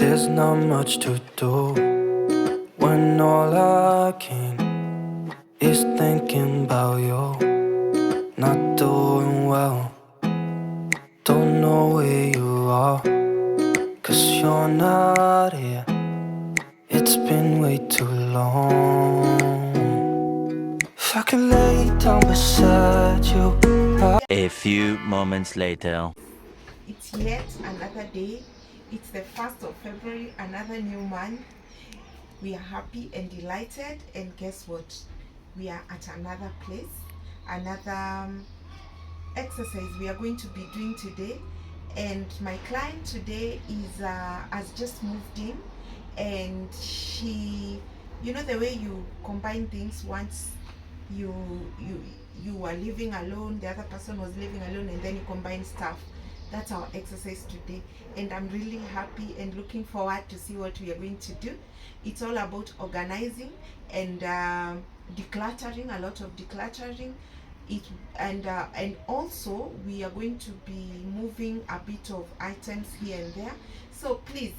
There's not much to do when all I can is thinking about you. Not doing well, don't know where you are, 'cause you're not here. It's been way too long. If I can lay down beside you. A few moments later. It's yet another day. It's the 1st of February, another new month. We are happy and delighted, and guess what? We are at another place, another exercise we are going to be doing today. And my client today is has just moved in, and she, you know, the way you combine things once you you you were living alone, the other person was living alone, and then you combine stuff. That's our exercise today, and I'm really happy and looking forward to see what we are going to do. It's all about organizing and decluttering, a lot of decluttering. It and also we are going to be moving a bit of items here and there. So please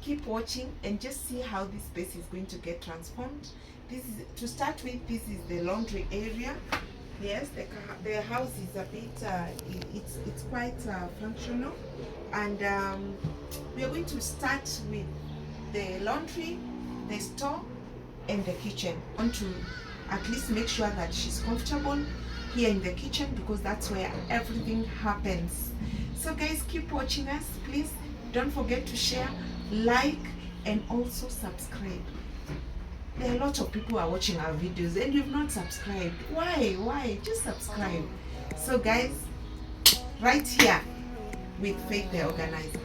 keep watching and just see how this space is going to get transformed. This is, to start with, this is the laundry area. Yes, the house is a bit it's quite functional, and we are going to start with the laundry, the store, and the kitchen. I want to at least make sure that she's comfortable here in the kitchen, because that's where everything happens. So guys, keep watching us, please. Don't forget to share, like, and also subscribe. There are a lot of people who are watching our videos and you've not subscribed. Why? Just subscribe. So guys, right here with Faith the Organizer.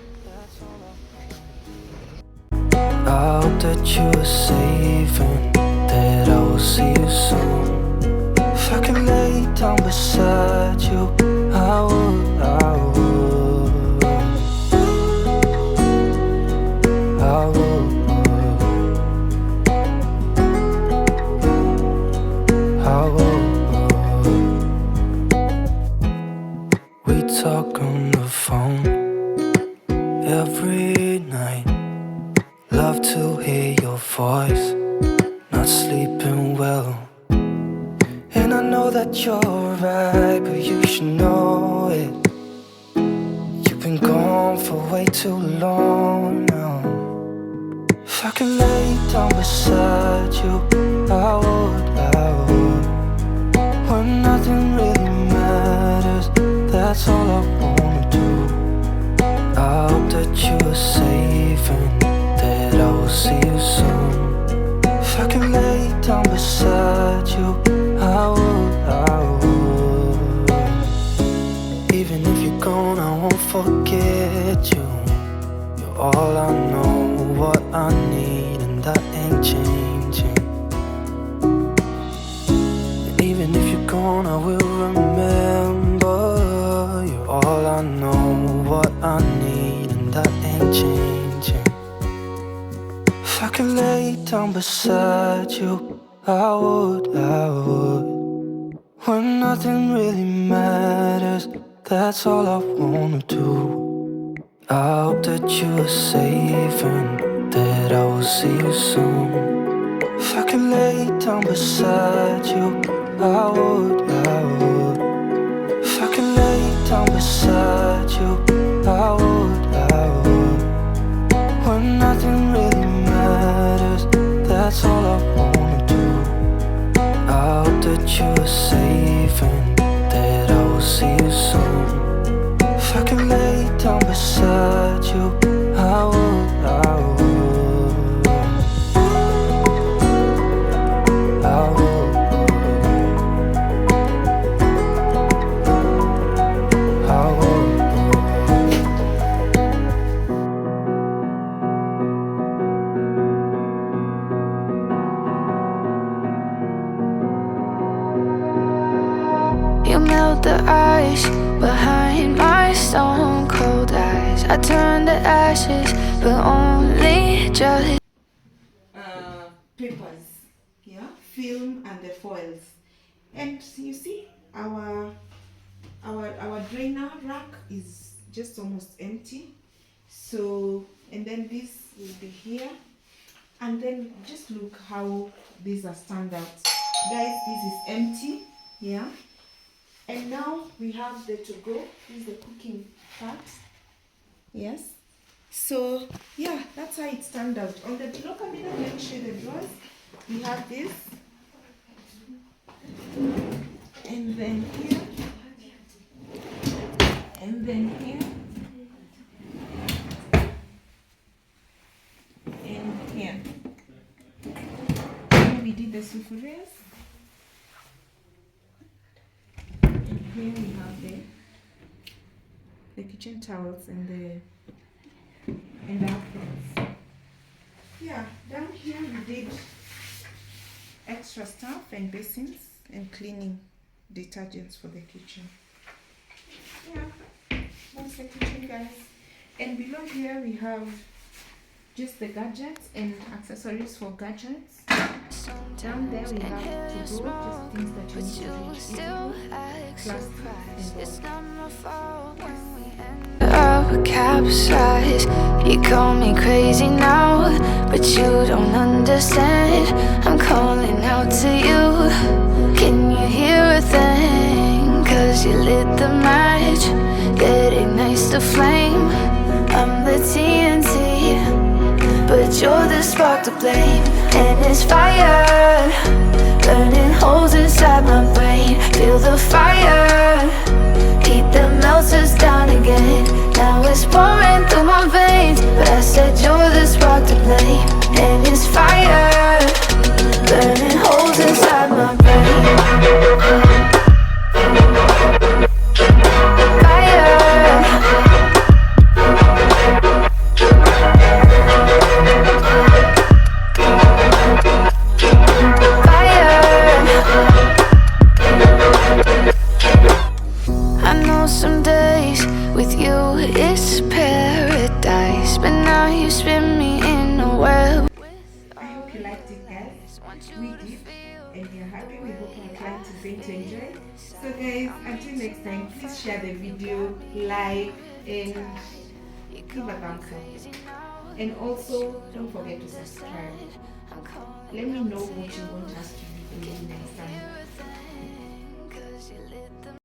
I hope that you are safe and that I will see you soon. If I can lay down beside you, I would. We talk on the phone every night. Love to hear your voice. Not sleeping well, and I know that you're right, but you should know it. You've been gone for way too long now. If I can lay down beside you, I would. When nothing really matters, that's all I wanna do. I hope that you are safe and that I will see you soon. If I can lay down beside you, I would. Even if you're gone, I won't forget you. You're all I know, what I need, and that ain't changing. And even if you're gone, I will remember. You're all I know, what I need, and that ain't changing. If I can lay down beside you, I would. When nothing really matters, that's all I wanna do. I hope that you are safe and that I will see you soon. If I can lay down beside you, I would. If I can lay down beside you, I would. When nothing really matters, that's all I wanna do. I hope that you are safe and that I will see you soon. If I can lay down beside you, I would. I would. You melt the ice behind my stone cold eyes. I turn to ashes, but only just Papers, yeah, film, and the foils. And you see, our drainer rack is just almost empty. So and then this will be here, and then just look how these are stand out. Guys, this is empty, yeah. And now we have the to-go. This is the cooking part. Yes. So yeah, that's how it stands out. On the below cabinet, let me show you the drawers. We have this. And then here. And then here. And here. And we did the souvenirs. And here we have the kitchen towels and the aprons. Yeah, down here we did extra stuff and basins and cleaning detergents for the kitchen. Yeah, that's the kitchen, guys. And below here we have just the gadgets and accessories for gadgets. Down there we have to go, just things that you need to reach easily, plastics and capsize. You call me crazy now, but you don't understand. I'm calling out to you. Can you hear a thing? Cause you lit the match that ignites the flame. I'm the TNT, but you're the spark to blame. And it's fire, burning holes inside my brain. Feel the fire, heat that melts us down again. Now it's pouring through my veins, but I said you're the spark to blame. And it's fire, burning holes inside my brain. Some days with you it's paradise, but now you spin me in a web. I hope you liked it, guys. We did, and you're happy. We hope our clients is going to enjoy. So guys, until next time, please share the video, like, and give a thumbs up. And also, don't forget to subscribe. Let me know what you want us to do next time.